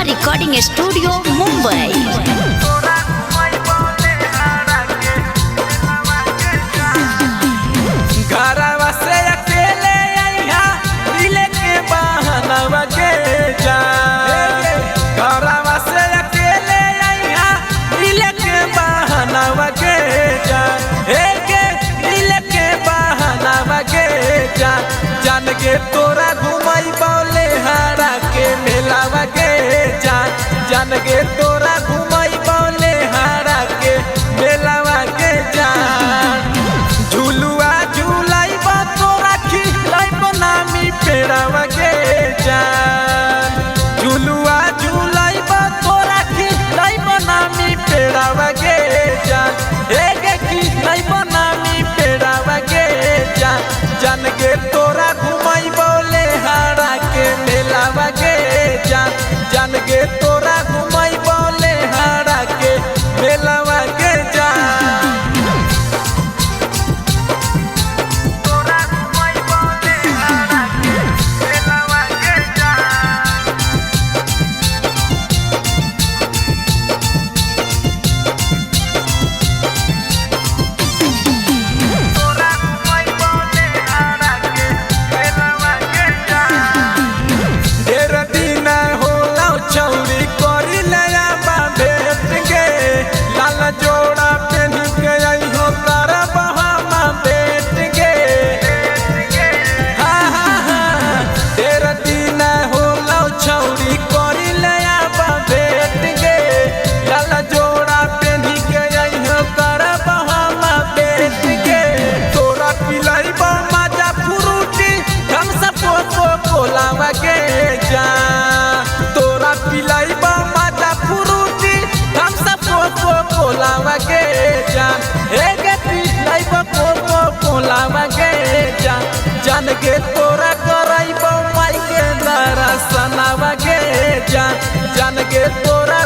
Recording studio Mumbai. घरवा से अकेले यहाँ मिले के बहाना के जा, घरवा से अकेले यहाँ मिले के बहाना के जा, मिले के बहाना के जा, जान के तोरा घुमाई बोले हारा के मेलावा के जा, जान के तोरा घुमाई बोले हारा के मेलावा के जा। झुलुआ झुलाई बा तोरा खिलाई बनामी पेड़ावा के जान, झुलुआ झुलाई बा तोरा खिलाई बनामी पेड़ावा के जान, खिलाई बनामी पेड़ावा के जान, जान के तोरा घुमाई बोले हारा के मेलावा के जान, जान के तोरा घुमाई बोले हारा के मेलावा के जान। चौरी करी नया भेट गे लाल जोड़ा पहन के आई हो तारा बहामा बेट गे, हाँ हाँ हाँ तेरा दिन हो लाओ चौरी करी नया भेट गे लाल जोड़ा पहन के आई हो तारा बहामा बेट गे। तोरा पिलाई बा माजा फ्रूटी हम सब कोलावा के जा, तोरा पिलाई बा माजा फ्रूटी हम सब कोलावा के जान, पिलाई बा कोलावा के जान, जान के तोरा कराई बा माई के दरसनावा के जान, जान के तोरा